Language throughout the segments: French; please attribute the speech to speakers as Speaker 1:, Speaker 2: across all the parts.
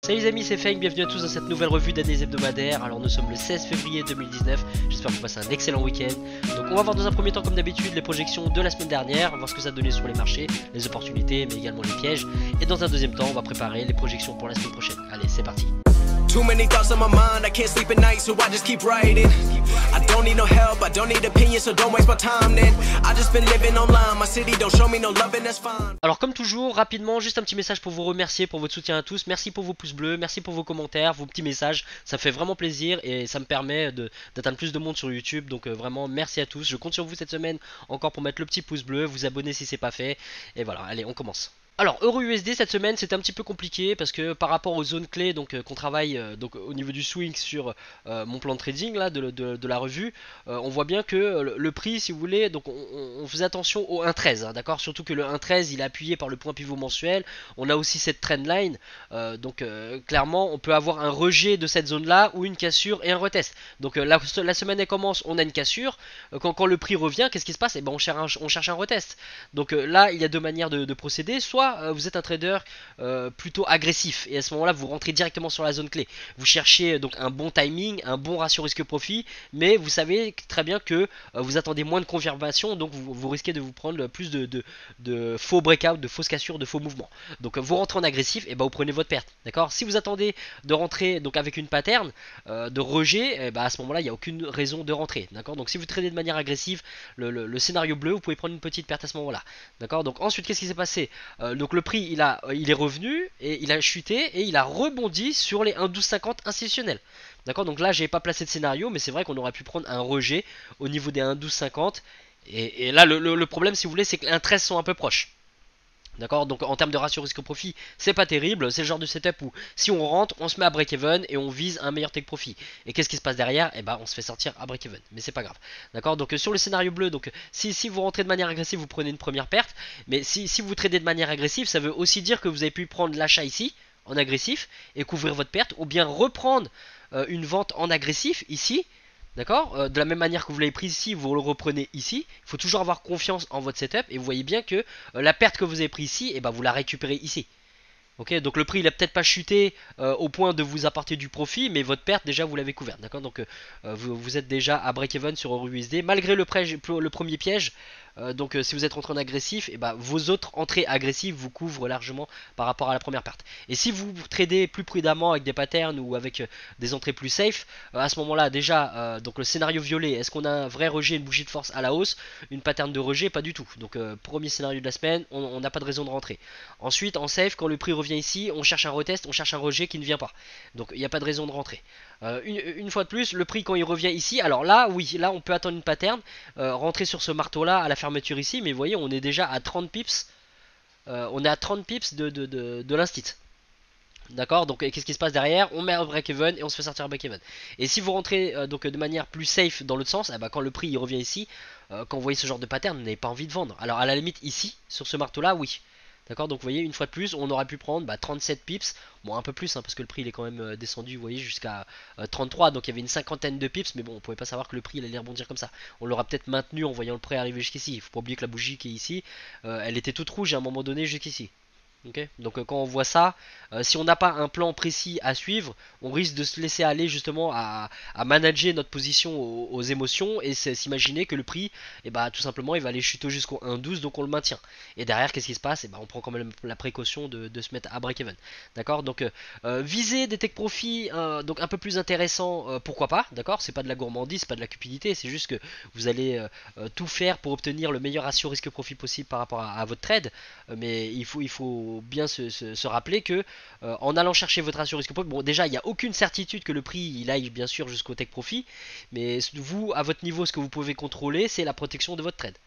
Speaker 1: Salut les amis, c'est Feng, bienvenue à tous dans cette nouvelle revue d'année hebdomadaire. Alors nous sommes le 16 février 2019, j'espère que vous passez un excellent week-end. Donc on va voir dans un premier temps comme d'habitude les projections de la semaine dernière, on va voir ce que ça donnait sur les marchés, les opportunités mais également les pièges. Et dans un deuxième temps on va préparer les projections pour la semaine prochaine. Allez, c'est parti.
Speaker 2: Too many thoughts on my mind, I can't sleep at night, so I just keep writing. I don't need no help, I don't need opinions, so don't waste my time then. I just been living online, my city don't show me no love and that's fine.
Speaker 1: Alors comme toujours, rapidement, juste un petit message pour vous remercier pour votre soutien à tous. Merci pour vos pouces bleus, merci pour vos commentaires, vos petits messages. Ça fait vraiment plaisir et ça me permet d'atteindre plus de monde sur YouTube. Donc vraiment merci à tous. Je compte sur vous cette semaine encore pour mettre le petit pouce bleu, vous abonner si c'est pas fait. Et voilà, allez, on commence. Alors EURUSD cette semaine c'était un petit peu compliqué parce que par rapport aux zones clés donc qu'on travaille donc au niveau du swing sur mon plan de trading là de la revue, on voit bien que le prix, si vous voulez, donc on faisait attention au 1.13 hein, d'accord, surtout que le 1.13 il est appuyé par le point pivot mensuel. On a aussi cette trendline, donc clairement on peut avoir un rejet de cette zone là ou une cassure et un retest. Donc la semaine elle commence, on a une cassure, quand le prix revient, qu'est-ce qui se passe? Et ben on cherche un retest. Donc là il y a deux manières de procéder. Soit vous êtes un trader plutôt agressif et à ce moment là vous rentrez directement sur la zone clé, vous cherchez donc un bon timing, un bon ratio risque profit, mais vous savez très bien que vous attendez moins de confirmation, donc vous risquez de vous prendre plus de faux breakout, de fausses cassures, de faux mouvements. Donc vous rentrez en agressif et vous prenez votre perte, d'accord. Si vous attendez de rentrer donc avec une pattern de rejet, à ce moment là il n'y a aucune raison de rentrer, d'accord. Donc si vous tradez de manière agressive le scénario bleu, vous pouvez prendre une petite perte à ce moment là, d'accord. Donc ensuite qu'est-ce qui s'est passé? Donc le prix il est revenu et il a chuté et il a rebondi sur les 1.1250 institutionnels. D'accord, donc là j'ai pas placé de scénario, mais c'est vrai qu'on aurait pu prendre un rejet au niveau des 1.1250. Et là le problème, si vous voulez, c'est que les 1.13 sont un peu proches. D'accord, donc en termes de ratio risque-profit, c'est pas terrible. C'est le genre de setup où si on rentre, on se met à break-even et on vise un meilleur take-profit. Et qu'est-ce qui se passe derrière? On se fait sortir à break-even. Mais c'est pas grave. D'accord, donc sur le scénario bleu, donc si vous rentrez de manière agressive, vous prenez une première perte. Mais si vous tradez de manière agressive, ça veut aussi dire que vous avez pu prendre l'achat ici, en agressif, et couvrir votre perte. Ou bien reprendre une vente en agressif, ici. D'accord, de la même manière que vous l'avez pris ici, vous le reprenez ici. Il faut toujours avoir confiance en votre setup. Et vous voyez bien que la perte que vous avez prise ici, vous la récupérez ici. Ok, donc le prix il a peut-être pas chuté au point de vous apporter du profit, mais votre perte déjà vous l'avez couverte, d'accord. Donc vous êtes déjà à break-even sur EURUSD malgré le premier piège. Donc si vous êtes rentré en agressif, vos autres entrées agressives vous couvrent largement par rapport à la première perte. Et si vous tradez plus prudemment avec des patterns ou avec des entrées plus safe, à ce moment là déjà donc le scénario violet, est-ce qu'on a un vrai rejet, une bougie de force à la hausse, une pattern de rejet? Pas du tout. Donc premier scénario de la semaine, on n'a pas de raison de rentrer. Ensuite en safe, quand le prix revient ici, on cherche un retest, on cherche un rejet qui ne vient pas, donc il n'y a pas de raison de rentrer. Une fois de plus, le prix quand il revient ici, alors là oui, là on peut attendre une pattern, rentrer sur ce marteau là à la fermeture ici, mais vous voyez on est déjà à 30 pips, on est à 30 pips de l'instit. D'accord, donc qu'est-ce qui se passe derrière? On met un break-even et on se fait sortir un break-even. Et si vous rentrez donc de manière plus safe dans l'autre sens, quand le prix il revient ici, quand vous voyez ce genre de pattern, vous n'avez pas envie de vendre. Alors à la limite ici, sur ce marteau là, oui. D'accord, donc vous voyez, une fois de plus, on aurait pu prendre 37 pips, bon un peu plus, parce que le prix il est quand même descendu, vous voyez, jusqu'à 33, donc il y avait une cinquantaine de pips, mais bon, on pouvait pas savoir que le prix il allait rebondir comme ça. On l'aura peut-être maintenu en voyant le prix arriver jusqu'ici. Il faut pas oublier que la bougie qui est ici, elle était toute rouge à un moment donné jusqu'ici. Okay, donc quand on voit ça, si on n'a pas un plan précis à suivre, on risque de se laisser aller justement à manager notre position aux émotions et s'imaginer que le prix, tout simplement, il va aller chuter jusqu'au 1.12, donc on le maintient. Et derrière, qu'est-ce qui se passe? On prend quand même la précaution de se mettre à break-even. D'accord, donc viser des take profits donc un peu plus intéressants, pourquoi pas? D'accord, c'est pas de la gourmandise, c'est pas de la cupidité, c'est juste que vous allez tout faire pour obtenir le meilleur ratio risque-profit possible par rapport à votre trade, mais il faut bien se rappeler que en allant chercher votre ratio risque profit, bon déjà il n'y a aucune certitude que le prix il aille bien sûr jusqu'au take profit, mais vous à votre niveau ce que vous pouvez contrôler c'est la protection de votre trade.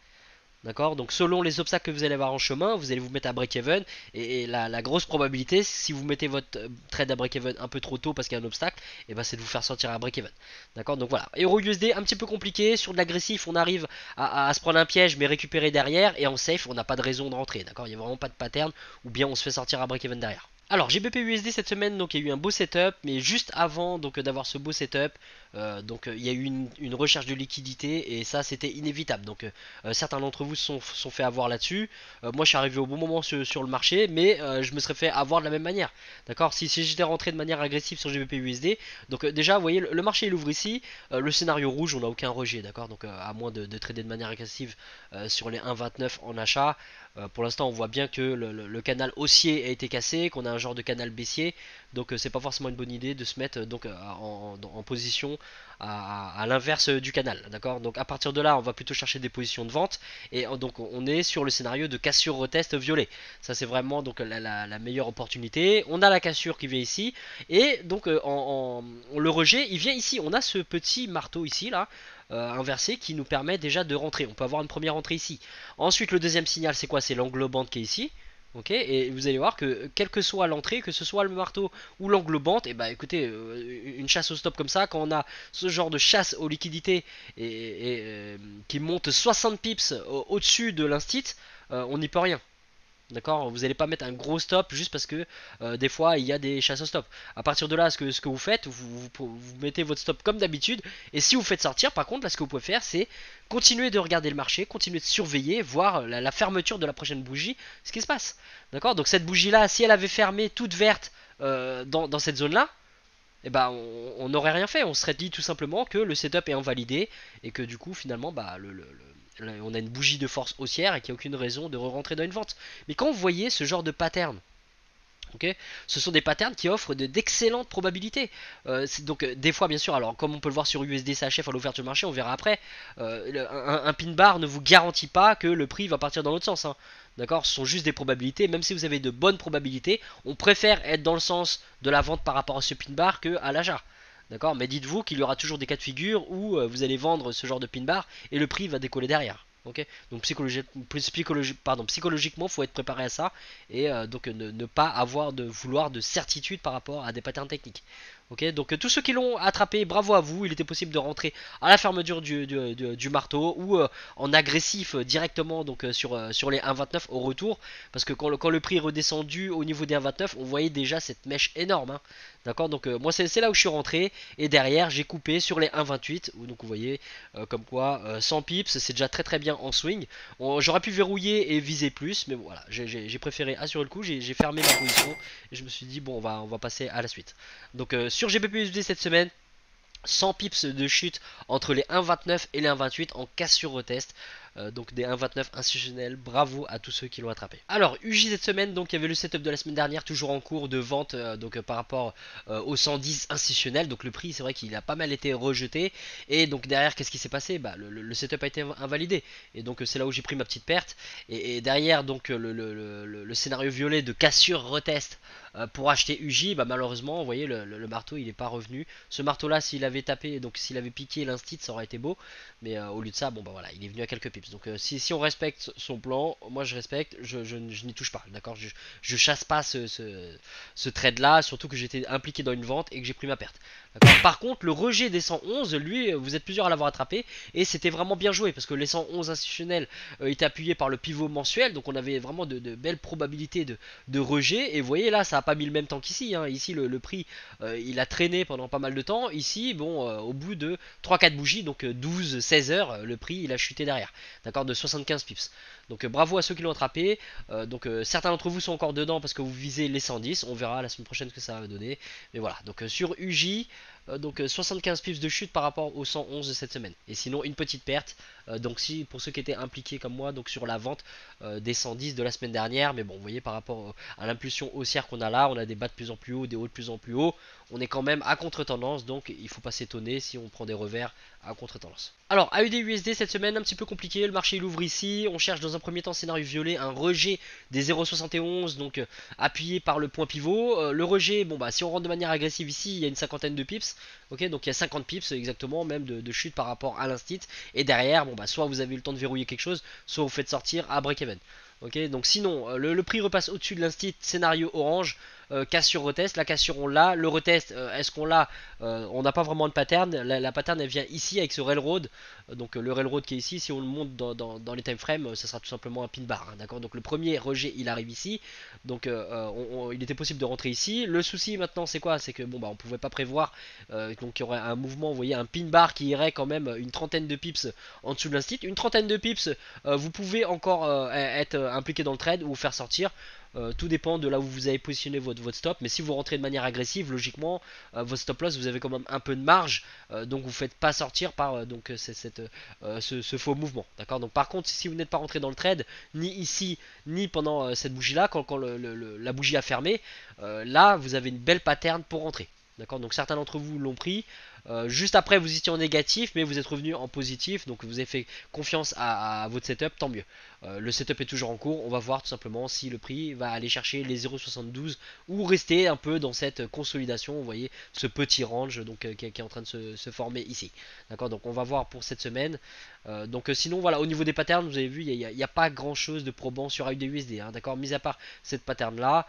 Speaker 1: D'accord, donc selon les obstacles que vous allez avoir en chemin, vous allez vous mettre à break-even et la grosse probabilité, si vous mettez votre trade à break-even un peu trop tôt parce qu'il y a un obstacle, c'est de vous faire sortir à break-even. D'accord, donc voilà. EURUSD un petit peu compliqué, sur de l'agressif on arrive à se prendre un piège mais récupérer derrière, et en safe on n'a pas de raison de rentrer. D'accord, il n'y a vraiment pas de pattern ou bien on se fait sortir à break-even derrière. Alors GBP USD cette semaine, donc il y a eu un beau setup, mais juste avant donc d'avoir ce beau setup, il y a eu une recherche de liquidité et ça c'était inévitable. Donc certains d'entre vous sont fait avoir là-dessus. Moi je suis arrivé au bon moment sur le marché, mais je me serais fait avoir de la même manière. D'accord, si j'étais rentré de manière agressive sur GBP USD, donc déjà vous voyez le marché il ouvre ici, le scénario rouge on n'a aucun rejet, d'accord, donc à moins de trader de manière agressive sur les 1,29 en achat. Pour l'instant on voit bien que le canal haussier a été cassé, qu'on a un genre de canal baissier, donc c'est pas forcément une bonne idée de se mettre donc en position à l'inverse du canal, d'accord. Donc à partir de là on va plutôt chercher des positions de vente et donc on est sur le scénario de cassure retest violet. Ça c'est vraiment donc la meilleure opportunité. On a la cassure qui vient ici et donc le rejet il vient ici. On a ce petit marteau ici là inversé qui nous permet déjà de rentrer. On peut avoir une première entrée ici. Ensuite le deuxième signal c'est quoi? C'est l'englobante qui est ici. Ok, et vous allez voir que quelle que soit l'entrée, que ce soit le marteau ou l'englobante, et bah écoutez, une chasse au stop comme ça, quand on a ce genre de chasse aux liquidités qui monte 60 pips au-dessus de l'instit, on n'y peut rien. D'accord, vous n'allez pas mettre un gros stop juste parce que des fois il y a des chasses au stop. À partir de là, ce que vous faites, vous mettez votre stop comme d'habitude. Et si vous faites sortir, par contre, là ce que vous pouvez faire, c'est continuer de regarder le marché, continuer de surveiller, voir la fermeture de la prochaine bougie, ce qui se passe. D'accord, donc cette bougie là, si elle avait fermé toute verte dans cette zone là, eh ben, on n'aurait rien fait. On serait dit tout simplement que le setup est invalidé et que du coup finalement bah, on a une bougie de force haussière et qu'il n'y a aucune raison de re-rentrer dans une vente. Mais quand vous voyez ce genre de pattern, okay, ce sont des patterns qui offrent d'excellentes probabilités. Donc des fois bien sûr, alors comme on peut le voir sur USD CHF à l'ouverture du marché, on verra après, un pin bar ne vous garantit pas que le prix va partir dans l'autre sens, hein. D'accord, ce sont juste des probabilités. Même si vous avez de bonnes probabilités, on préfère être dans le sens de la vente par rapport à ce pin bar que à l'achat. D'accord, mais dites-vous qu'il y aura toujours des cas de figure où vous allez vendre ce genre de pin bar et le prix va décoller derrière. Ok, donc psychologiquement, faut être préparé à ça et donc ne pas avoir de vouloir de certitude par rapport à des patterns techniques. Ok, donc tous ceux qui l'ont attrapé, bravo à vous. Il était possible de rentrer à la fermeture du marteau ou en agressif directement donc sur les 1,29 au retour, parce que quand le prix est redescendu au niveau des 1,29, on voyait déjà cette mèche énorme, hein. D'accord, donc moi c'est là où je suis rentré et derrière j'ai coupé sur les 1,28 où donc vous voyez comme quoi 100 pips c'est déjà très très bien en swing. J'aurais pu verrouiller et viser plus, mais bon, voilà, j'ai préféré assurer le coup, j'ai fermé ma position et je me suis dit bon on va passer à la suite. Donc sur GBP/USD cette semaine, 100 pips de chute entre les 1,29 et les 1,28 en cassure retest. Donc des 1,29 institutionnels, bravo à tous ceux qui l'ont attrapé. Alors UJ cette semaine, donc il y avait le setup de la semaine dernière toujours en cours de vente par rapport au 110 institutionnel. Donc le prix c'est vrai qu'il a pas mal été rejeté et donc derrière qu'est-ce qui s'est passé? Bah, le setup a été invalidé et donc c'est là où j'ai pris ma petite perte et derrière donc le scénario violet de cassure retest pour acheter UJ, bah malheureusement vous voyez le marteau il est pas revenu. Ce marteau là s'il avait tapé, donc s'il avait piqué l'instit ça aurait été beau, mais au lieu de ça bon bah voilà il est venu à quelques pips. Donc si on respecte son plan, moi je respecte, je n'y touche pas, d'accord, je chasse pas ce trade là, surtout que j'étais impliqué dans une vente et que j'ai pris ma perte. Par contre le rejet des 111, lui vous êtes plusieurs à l'avoir attrapé et c'était vraiment bien joué parce que les 111 institutionnels étaient appuyés par le pivot mensuel, donc on avait vraiment de belles probabilités de rejet et vous voyez là ça a pas mis le même temps qu'ici, hein. Ici le prix il a traîné pendant pas mal de temps, ici bon au bout de 3-4 bougies, donc 12-16 heures, le prix il a chuté derrière, d'accord, de 75 pips. Donc bravo à ceux qui l'ont attrapé. Certains d'entre vous sont encore dedans parce que vous visez les 110. On verra la semaine prochaine ce que ça va donner. Mais voilà, donc sur UJ, 75 pips de chute par rapport aux 111 de cette semaine. Et sinon une petite perte. Donc si pour ceux qui étaient impliqués comme moi donc sur la vente des 110 de la semaine dernière. Mais bon, vous voyez par rapport à l'impulsion haussière qu'on a là, on a des bas de plus en plus haut, des hauts de plus en plus haut. On est quand même à contre-tendance, donc il faut pas s'étonner si on prend des revers à contre-tendance. Alors AUD/USD cette semaine un petit peu compliqué, le marché il ouvre ici, on cherche dans un premier temps scénario violet, un rejet des 0,71 donc appuyé par le point pivot. Le rejet, bon bah si on rentre de manière agressive ici, il y a une cinquantaine de pips, ok, donc il y a 50 pips exactement même de chute par rapport à l'instit, et derrière bon bah soit vous avez eu le temps de verrouiller quelque chose, soit vous faites sortir à break-even. Ok, donc sinon le prix repasse au-dessus de l'instit, scénario orange. cassure retest, la cassure on l'a, le retest est-ce qu'on l'a, on n'a pas vraiment de pattern, la pattern elle vient ici avec ce railroad, donc le railroad qui est ici, si on le monte dans les time frames, ça sera tout simplement un pin bar, hein, d'accord. Donc le premier rejet il arrive ici, donc il était possible de rentrer ici. Le souci maintenant c'est quoi, c'est que bon bah on pouvait pas prévoir, donc il y aurait un mouvement, vous voyez un pin bar qui irait quand même une trentaine de pips en dessous de l'instit, une trentaine de pips, vous pouvez encore être impliqué dans le trade ou faire sortir. Tout dépend de là où vous avez positionné votre stop, mais si vous rentrez de manière agressive, logiquement votre stop loss vous avez quand même un peu de marge, donc vous faites pas sortir par ce faux mouvement, d'accord. Donc par contre si vous n'êtes pas rentré dans le trade ni ici ni pendant cette bougie là, quand la bougie a fermé, là vous avez une belle pattern pour rentrer, d'accord. Donc certains d'entre vous l'ont pris. Juste après vous étiez en négatif mais vous êtes revenu en positif, donc vous avez fait confiance à votre setup, tant mieux. Le setup est toujours en cours, on va voir tout simplement si le prix va aller chercher les 0,72 ou rester un peu dans cette consolidation, vous voyez ce petit range donc, qui est en train de se former ici, d'accord. Donc on va voir pour cette semaine. Sinon voilà, au niveau des patterns vous avez vu il n'y a pas grand chose de probant sur AUD/USD, hein, d'accord, mis à part cette pattern là.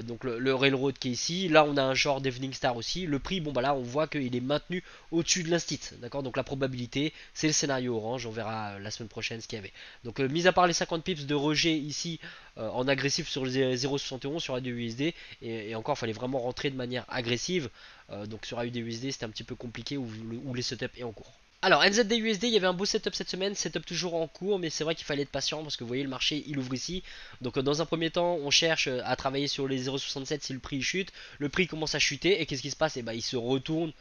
Speaker 1: Donc le railroad qui est ici, là on a un genre d'evening star aussi, le prix bon bah là on voit qu'il est maintenu au-dessus de l'instit, d'accord. Donc la probabilité c'est le scénario orange, on verra la semaine prochaine ce qu'il y avait. Donc mis à part les 50 pips de rejet ici en agressif sur les 0,71 sur AUD/USD, et encore il fallait vraiment rentrer de manière agressive, donc sur AUD/USD c'était un petit peu compliqué où les setups est en cours. Alors NZD/USD, il y avait un beau setup cette semaine, setup toujours en cours, mais c'est vrai qu'il fallait être patient parce que vous voyez le marché il ouvre ici. Donc dans un premier temps on cherche à travailler sur les 0,67 si le prix chute, le prix commence à chuter et qu'est-ce qui se passe, et bah, il se retourne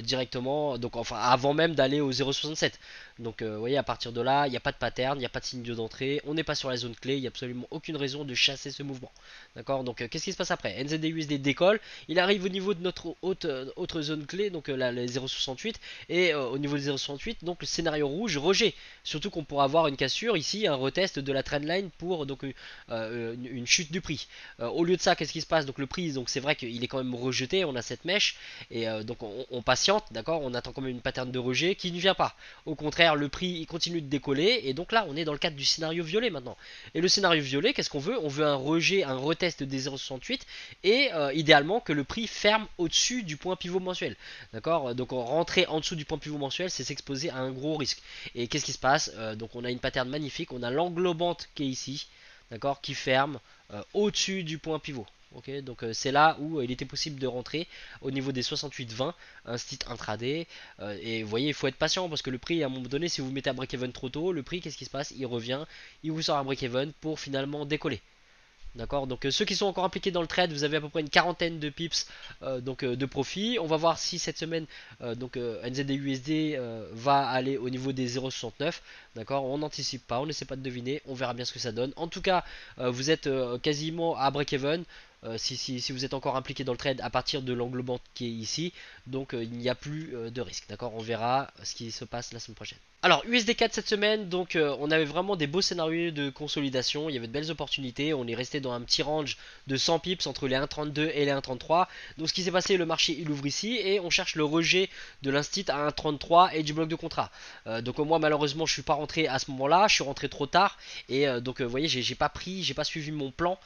Speaker 1: directement, donc enfin avant même d'aller au 0,67. Donc vous voyez à partir de là il n'y a pas de pattern, il n'y a pas de signe d'entrée, on n'est pas sur la zone clé, il n'y a absolument aucune raison de chasser ce mouvement, d'accord. Donc qu'est-ce qui se passe après, NZD/USD décolle, il arrive au niveau de notre autre zone clé, donc là les 0,68, et au niveau des 0,68 donc le scénario rouge rejet, surtout qu'on pourra avoir une cassure ici, un retest de la trendline pour donc une chute du prix. Au lieu de ça qu'est-ce qui se passe, donc le prix, donc c'est vrai qu'il est quand même rejeté, on a cette mèche et donc on patiente, d'accord, on attend quand même une pattern de rejet qui ne vient pas. Au contraire le prix il continue de décoller et donc là on est dans le cadre du scénario violet maintenant. Et le scénario violet qu'est-ce qu'on veut, on veut un rejet, un retest des 0,68 et idéalement que le prix ferme au-dessus du point pivot mensuel, d'accord. Donc rentrer en dessous du point pivot mensuel c'est s'exposer à un gros risque. Et qu'est-ce qui se passe, donc on a une pattern magnifique, on a l'englobante qui est ici, d'accord, qui ferme au-dessus du point pivot. Ok, donc c'est là où il était possible de rentrer au niveau des 68,20, un site intraday. Et vous voyez, il faut être patient parce que le prix, à un moment donné, si vous mettez un break-even trop tôt, le prix, qu'est-ce qui se passe, il revient, il vous sort un break-even pour finalement décoller. D'accord, donc ceux qui sont encore impliqués dans le trade, vous avez à peu près une quarantaine de pips de profit. On va voir si cette semaine NZD/USD va aller au niveau des 0,69. D'accord, on n'anticipe pas, on n'essaie pas de deviner, on verra bien ce que ça donne. En tout cas, vous êtes quasiment à break-even. Si vous êtes encore impliqué dans le trade à partir de l'englobante qui est ici, donc il n'y a plus de risque, d'accord. On verra ce qui se passe la semaine prochaine. Alors USD4 cette semaine, donc on avait vraiment des beaux scénarios de consolidation, il y avait de belles opportunités, on est resté dans un petit range de 100 pips entre les 1,32 et les 1,33. Donc ce qui s'est passé, le marché il ouvre ici et on cherche le rejet de l'instit à 1,33 et du bloc de contrat. Donc moi malheureusement je suis pas rentré à ce moment là, je suis rentré trop tard et donc vous voyez j'ai pas suivi mon plan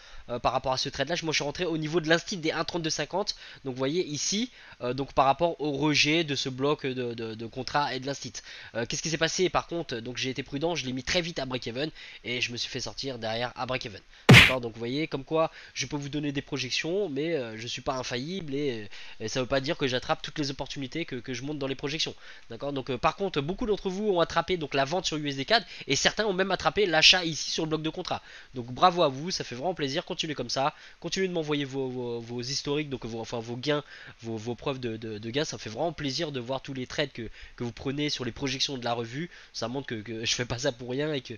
Speaker 1: par rapport à ce trade là. Moi je suis rentré au niveau de l'instit des 1,3250, donc vous voyez ici, donc par rapport au rejet de ce bloc de contrat et de l'instit. Qu'est-ce qui s'est passé par contre, donc j'ai été prudent, je l'ai mis très vite à break-even et je me suis fait sortir derrière à break-even. D'accord, donc vous voyez comme quoi je peux vous donner des projections mais je suis pas infaillible et ça veut pas dire que j'attrape toutes les opportunités que je monte dans les projections. D'accord, donc par contre beaucoup d'entre vous ont attrapé donc la vente sur USD4 et certains ont même attrapé l'achat ici sur le bloc de contrat. Donc bravo à vous, ça fait vraiment plaisir, continuez comme ça, continuez de m'envoyer vos historiques, donc vos gains, vos preuves de gains, ça fait vraiment plaisir de voir tous les trades que vous prenez sur les projections de la revue. Ça montre que je fais pas ça pour rien et que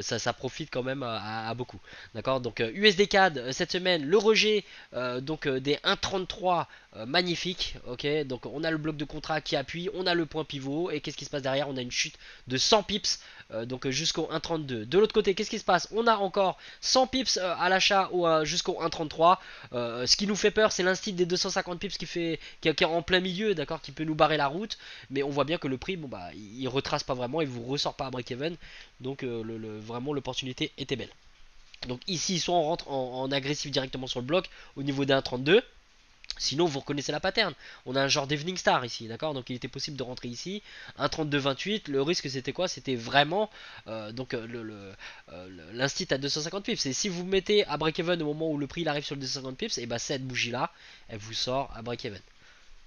Speaker 1: ça profite quand même à beaucoup. D'accord, donc USD CAD cette semaine, le rejet des 1,33 magnifique. Ok, donc on a le bloc de contrat qui appuie, on a le point pivot et qu'est-ce qui se passe derrière, on a une chute de 100 pips donc jusqu'au 1,32. De l'autre côté, qu'est-ce qui se passe, on a encore 100 pips à l'achat jusqu'au 1,33. Ce qui nous fait peur, c'est l'instit des 250 pips qui est en plein milieu, d'accord, qui peut nous barrer la route, mais on voit bien que le prix, bon bah, il retrace pas vraiment, il vous ressort pas à break-even, donc vraiment l'opportunité était belle. Donc ici, soit on rentre en agressif directement sur le bloc au niveau des 1,32. Sinon, vous reconnaissez la pattern. On a un genre d'Evening Star ici, d'accord. Donc il était possible de rentrer ici. 1,32,28. Le risque, c'était quoi? C'était vraiment l'instit à 250 pips. Et si vous mettez à break-even au moment où le prix il arrive sur le 250 pips, et bah cette bougie-là, elle vous sort à break-even.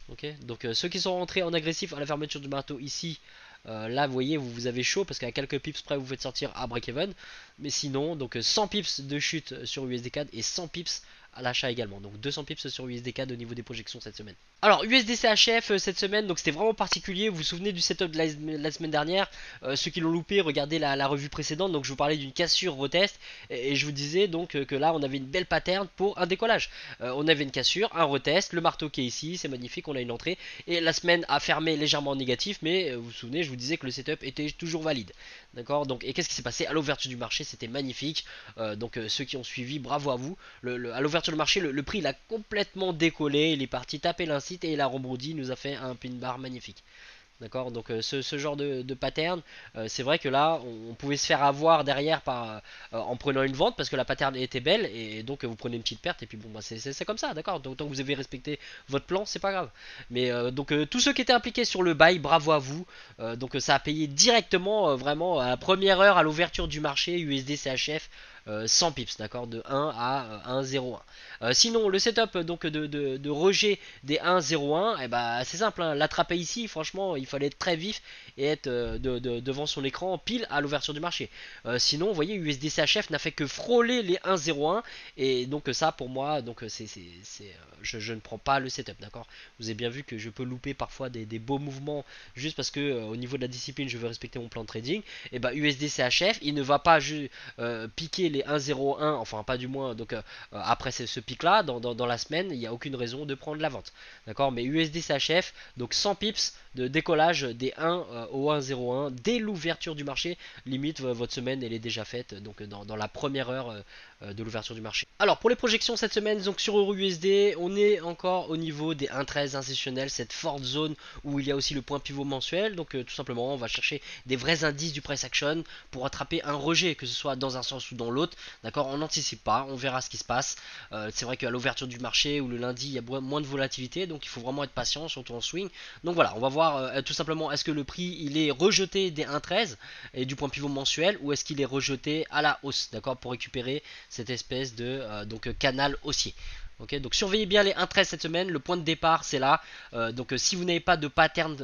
Speaker 1: Ok. Donc ceux qui sont rentrés en agressif à la fermeture du marteau ici, là vous voyez vous avez chaud parce qu'à quelques pips près vous faites sortir à break-even. Mais sinon donc 100 pips de chute sur USD-CAD et 100 pips à l'achat également. Donc 200 pips sur USD-CAD au niveau des projections cette semaine. Alors USD-CHF cette semaine, donc c'était vraiment particulier. Vous vous souvenez du setup de la semaine dernière? Ceux qui l'ont loupé, regardez la revue précédente. Donc je vous parlais d'une cassure retest et je vous disais donc que là on avait une belle pattern pour un décollage. On avait une cassure, un retest, le marteau qui est ici, c'est magnifique, on a une entrée. Et la semaine a fermé légèrement en négatif, mais vous vous souvenez, je vous disais que le setup était toujours valide. D'accord. Donc et qu'est-ce qui s'est passé à l'ouverture du marché? C'était magnifique. Donc ceux qui ont suivi, bravo à vous. À l'ouverture du marché, le prix il a complètement décollé. Il est parti taper l'incite et il a rebondi. Il nous a fait un pin bar magnifique. D'accord. Donc ce genre de pattern, c'est vrai que là on pouvait se faire avoir derrière en prenant une vente parce que la pattern était belle et donc vous prenez une petite perte et puis bon bah c'est comme ça, d'accord. Donc tant que vous avez respecté votre plan, c'est pas grave. Mais donc tous ceux qui étaient impliqués sur le buy, bravo à vous. Donc ça a payé directement vraiment à la première heure à l'ouverture du marché USD CHF. 100 pips, d'accord, de 1 à 1,01. Sinon, le setup donc de rejet des 1,01, et bah c'est simple, hein, l'attraper ici, franchement, il fallait être très vif et être devant son écran pile à l'ouverture du marché. Sinon, vous voyez, USD CHF n'a fait que frôler les 1,01 et donc ça pour moi, donc je ne prends pas le setup, d'accord. Vous avez bien vu que je peux louper parfois des beaux mouvements juste parce que au niveau de la discipline, je veux respecter mon plan de trading. Et bah USD CHF, il ne va pas piquer les 1,01, enfin pas du moins, donc après ce pic là, dans la semaine, il n'y a aucune raison de prendre la vente. D'accord. Mais USD CHF, donc 100 pips de décollage des 1 au 1,01 dès l'ouverture du marché. Limite, votre semaine elle est déjà faite, donc dans la première heure de l'ouverture du marché. Alors pour les projections cette semaine, donc sur EURUSD, on est encore au niveau des 1,13 institutionnels, cette forte zone où il y a aussi le point pivot mensuel. Donc tout simplement, on va chercher des vrais indices du price action pour attraper un rejet, que ce soit dans un sens ou dans l'autre. D'accord, on n'anticipe pas, on verra ce qui se passe. C'est vrai qu'à l'ouverture du marché ou le lundi, il y a moins de volatilité, donc il faut vraiment être patient, surtout en swing. Donc voilà, on va voir tout simplement est-ce que le prix il est rejeté des 1,13 et du point pivot mensuel ou est-ce qu'il est rejeté à la hausse, d'accord, pour récupérer cette espèce de canal haussier. Okay, donc surveillez bien les 1,13 cette semaine, le point de départ c'est là. Donc si vous n'avez pas de pattern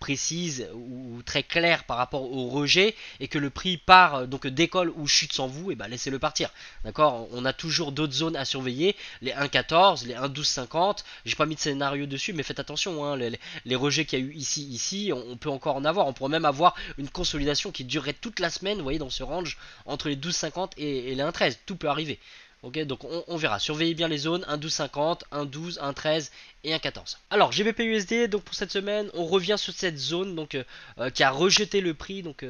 Speaker 1: précise ou très claire par rapport au rejet et que le prix part donc décolle ou chute sans vous, et ben laissez-le partir. D'accord, on a toujours d'autres zones à surveiller, les 1,14, les 1,12,50. J'ai pas mis de scénario dessus, mais faites attention, hein, les rejets qu'il y a eu ici, on peut encore en avoir. On pourrait même avoir une consolidation qui durerait toute la semaine, vous voyez, dans ce range entre les 12,50 et les 1,13. Tout peut arriver. Ok, donc on verra. Surveillez bien les zones 1,12,50, 1,12, 1,13 et 1,14. Alors GBP USD, donc pour cette semaine, on revient sur cette zone donc qui a rejeté le prix donc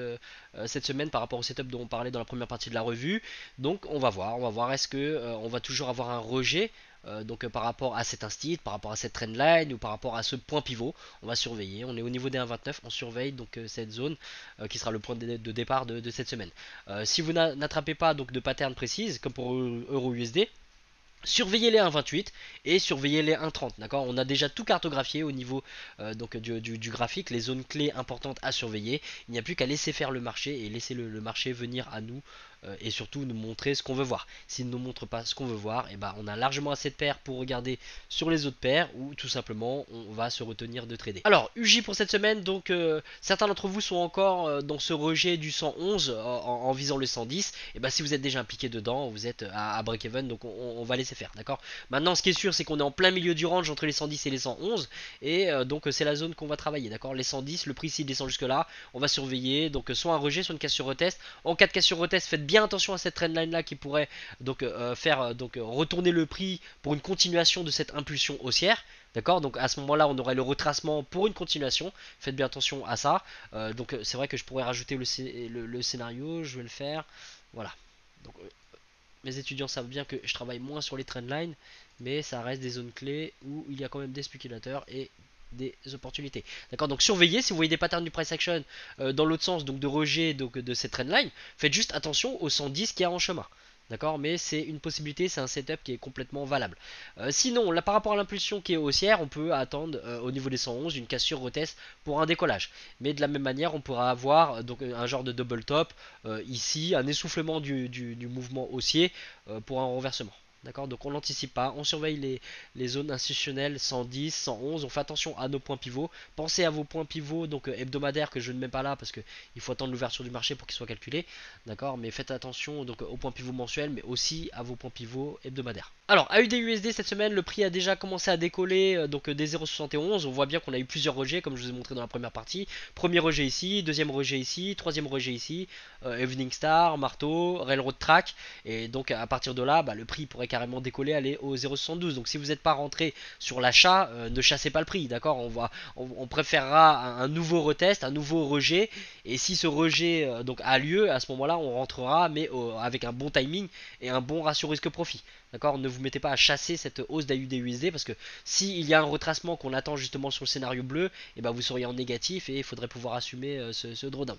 Speaker 1: cette semaine par rapport au setup dont on parlait dans la première partie de la revue. Donc on va voir est-ce que on va toujours avoir un rejet. Donc par rapport à cet instit, par rapport à cette trendline ou par rapport à ce point pivot, on va surveiller. On est au niveau des 1,29, on surveille donc cette zone qui sera le point de départ de cette semaine. Si vous n'attrapez pas donc de pattern précise comme pour EURUSD, surveillez les 1,28 et surveillez les 1,30. D'accord, on a déjà tout cartographié au niveau donc du graphique, les zones clés importantes à surveiller. Il n'y a plus qu'à laisser faire le marché et laisser le marché venir à nous et surtout nous montrer ce qu'on veut voir. S'il ne nous montre pas ce qu'on veut voir, et ben on a largement assez de paires pour regarder sur les autres paires ou tout simplement on va se retenir de trader. Alors UJ pour cette semaine, donc certains d'entre vous sont encore dans ce rejet du 111 en visant le 110. Et ben si vous êtes déjà impliqué dedans, vous êtes à break even, donc on va laisser faire, d'accord. Maintenant ce qui est sûr c'est qu'on est en plein milieu du range entre les 110 et les 111 et donc c'est la zone qu'on va travailler, d'accord. Les 110, le prix s'il descend jusque là, on va surveiller donc soit un rejet, soit une cassure retest. En cas de cassure retest, faites bien attention à cette trendline là qui pourrait donc faire retourner le prix pour une continuation de cette impulsion haussière. D'accord, donc à ce moment-là, on aurait le retracement pour une continuation. Faites bien attention à ça. Donc c'est vrai que je pourrais rajouter le scénario. Je vais le faire. Voilà. Donc mes étudiants savent bien que je travaille moins sur les trendlines, mais ça reste des zones clés où il y a quand même des spéculateurs et des opportunités. D'accord, donc surveillez si vous voyez des patterns du price action dans l'autre sens, donc de rejet donc de cette trendline, faites juste attention aux 110 qu'il y a en chemin. D'accord, mais c'est une possibilité, c'est un setup qui est complètement valable. Sinon, là par rapport à l'impulsion qui est haussière, on peut attendre au niveau des 111 une cassure retest pour un décollage. Mais de la même manière, on pourra avoir donc un genre de double top ici, un essoufflement du mouvement haussier pour un renversement. D'accord, donc on n'anticipe pas, on surveille les zones institutionnelles 110, 111, on fait attention à nos points pivots. Pensez à vos points pivots donc hebdomadaires que je ne mets pas là parce qu'il faut attendre l'ouverture du marché pour qu'ils soient calculés. D'accord, mais faites attention donc aux points pivots mensuels mais aussi à vos points pivots hebdomadaires. Alors AUD-USD cette semaine, le prix a déjà commencé à décoller donc des 0,71. On voit bien qu'on a eu plusieurs rejets comme je vous ai montré dans la première partie. Premier rejet ici, deuxième rejet ici, troisième rejet ici, Evening Star, Marteau, Railroad Track. Et donc à partir de là, le prix pourrait carrément décoller, aller au 0,72. Donc si vous n'êtes pas rentré sur l'achat, ne chassez pas le prix, d'accord, on préférera un nouveau retest, un nouveau rejet. Et si ce rejet donc a lieu, à ce moment-là, on rentrera, mais avec un bon timing et un bon ratio risque-profit. D'accord, ne vous mettez pas à chasser cette hausse d'AUD-USD parce que s'il y a un retracement qu'on attend justement sur le scénario bleu, et vous seriez en négatif et il faudrait pouvoir assumer ce drawdown.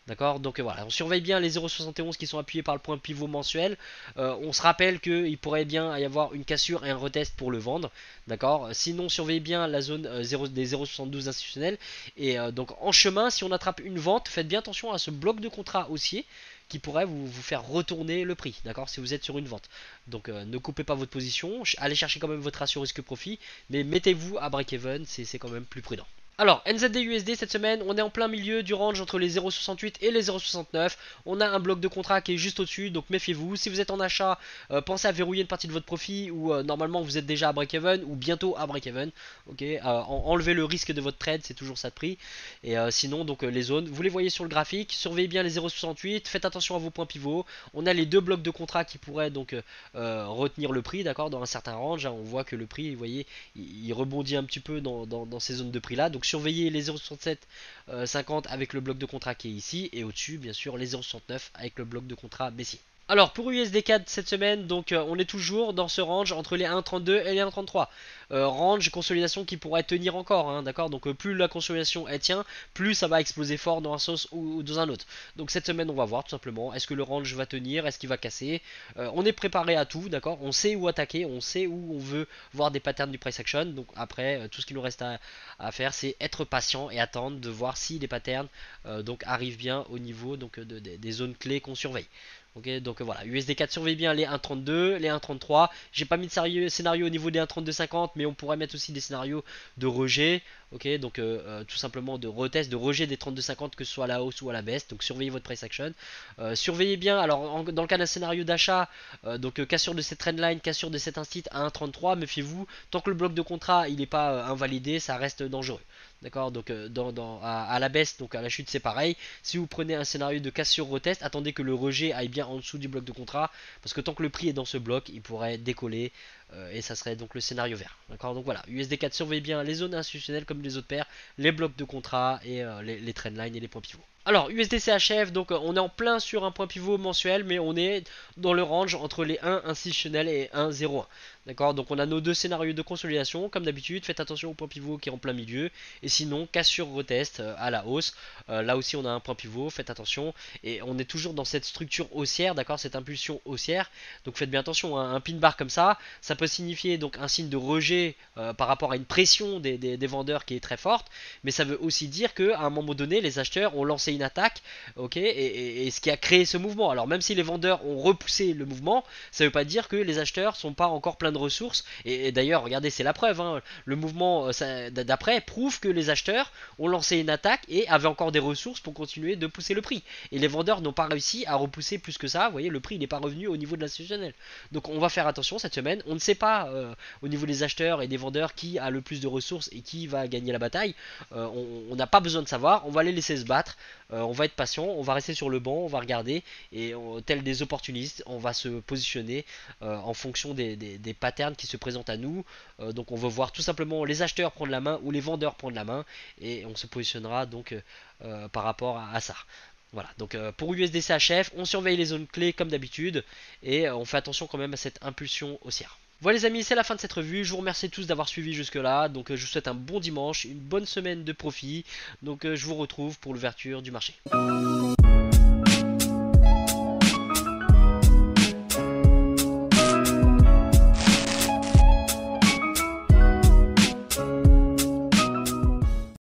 Speaker 1: D'accord, donc voilà, on surveille bien les 0,71 qui sont appuyés par le point pivot mensuel. On se rappelle qu'il pourrait bien y avoir une cassure et un retest pour le vendre. D'accord, sinon surveillez bien la zone des 0,72 institutionnels. Et donc en chemin, si on attrape une vente, faites bien attention à ce bloc de contrat haussier qui pourrait vous faire retourner le prix, d'accord, si vous êtes sur une vente. Donc ne coupez pas votre position, allez chercher quand même votre ratio risque-profit, mais mettez-vous à break-even, c'est quand même plus prudent. Alors, NZD-USD cette semaine, on est en plein milieu du range entre les 0,68 et les 0,69. On a un bloc de contrat qui est juste au-dessus, donc méfiez-vous. Si vous êtes en achat, pensez à verrouiller une partie de votre profit ou normalement vous êtes déjà à break-even ou bientôt à break-even. Ok, enlevez le risque de votre trade, c'est toujours ça de prix. Et sinon, donc les zones, vous les voyez sur le graphique. Surveillez bien les 0,68, faites attention à vos points pivots. On a les deux blocs de contrat qui pourraient donc retenir le prix, d'accord, dans un certain range. On voit que le prix, vous voyez, il rebondit un petit peu dans ces zones de prix là. Donc surveillez les 0,6750 avec le bloc de contrat qui est ici et au-dessus bien sûr les 0,69 avec le bloc de contrat baissier. Alors pour USD4 cette semaine, donc on est toujours dans ce range entre les 1,32 et les 1,33. Range consolidation qui pourrait tenir encore, hein, d'accord. Donc plus la consolidation elle tient, plus ça va exploser fort dans un sens ou dans un autre. Donc cette semaine on va voir tout simplement, est-ce que le range va tenir, est-ce qu'il va casser. On est préparé à tout, d'accord. On sait où attaquer, on sait où on veut voir des patterns du price action. Donc après tout ce qu'il nous reste à faire c'est être patient et attendre de voir si les patterns donc arrivent bien au niveau donc des zones clés qu'on surveille. Ok, donc voilà, USD4 surveille bien les 1.32, les 1.33. J'ai pas mis de scénario au niveau des 1.3250, mais on pourrait mettre aussi des scénarios de rejet. Ok, donc tout simplement de retest, de rejet des 32,50 que ce soit à la hausse ou à la baisse. Donc surveillez votre price action. Surveillez bien, alors dans le cas d'un scénario d'achat, donc cassure de cette trendline, cassure de cet instit à 1.33, méfiez-vous, tant que le bloc de contrat il n'est pas invalidé, ça reste dangereux. D'accord, donc à la baisse, donc à la chute c'est pareil. Si vous prenez un scénario de cassure retest, attendez que le rejet aille bien en dessous du bloc de contrat, parce que tant que le prix est dans ce bloc, il pourrait décoller et ça serait donc le scénario vert. D'accord, donc voilà, USD4 surveille bien les zones institutionnelles comme les autres paires, les blocs de contrat et les trendlines et les points pivots. Alors USD-CHF, donc on est en plein sur un point pivot mensuel, mais on est dans le range entre les 1 institutionnels et 1,01. D'accord, donc on a nos deux scénarios de consolidation, comme d'habitude, faites attention au point pivot qui est en plein milieu, et sinon cassure retest à la hausse, là aussi on a un point pivot, faites attention, et on est toujours dans cette structure haussière, d'accord, cette impulsion haussière, donc faites bien attention, hein, un pin bar comme ça peut signifier donc un signe de rejet par rapport à une pression des vendeurs qui est très forte, mais ça veut aussi dire qu'à un moment donné les acheteurs ont lancé une attaque, ok, et ce qui a créé ce mouvement. Alors même si les vendeurs ont repoussé le mouvement, ça ne veut pas dire que les acheteurs sont pas encore pleins de ressources, et d'ailleurs regardez c'est la preuve, hein, le mouvement d'après prouve que les acheteurs ont lancé une attaque et avaient encore des ressources pour continuer de pousser le prix, et les vendeurs n'ont pas réussi à repousser plus que ça. Vous voyez, le prix n'est pas revenu au niveau de l'institutionnel, donc on va faire attention cette semaine. On ne sait pas au niveau des acheteurs et des vendeurs qui a le plus de ressources et qui va gagner la bataille. On n'a pas besoin de savoir, on va les laisser se battre, on va être patient, on va rester sur le banc, on va regarder, et tel des opportunistes on va se positionner en fonction des patterns qui se présentent à nous. Donc on veut voir tout simplement les acheteurs prendre la main ou les vendeurs prendre la main, et on se positionnera donc par rapport à ça. Voilà, donc pour USD-CHF, on surveille les zones clés comme d'habitude, et on fait attention quand même à cette impulsion haussière. Voilà les amis, c'est la fin de cette revue. Je vous remercie tous d'avoir suivi jusque là. Donc je vous souhaite un bon dimanche, une bonne semaine de profit. Donc je vous retrouve pour l'ouverture du marché.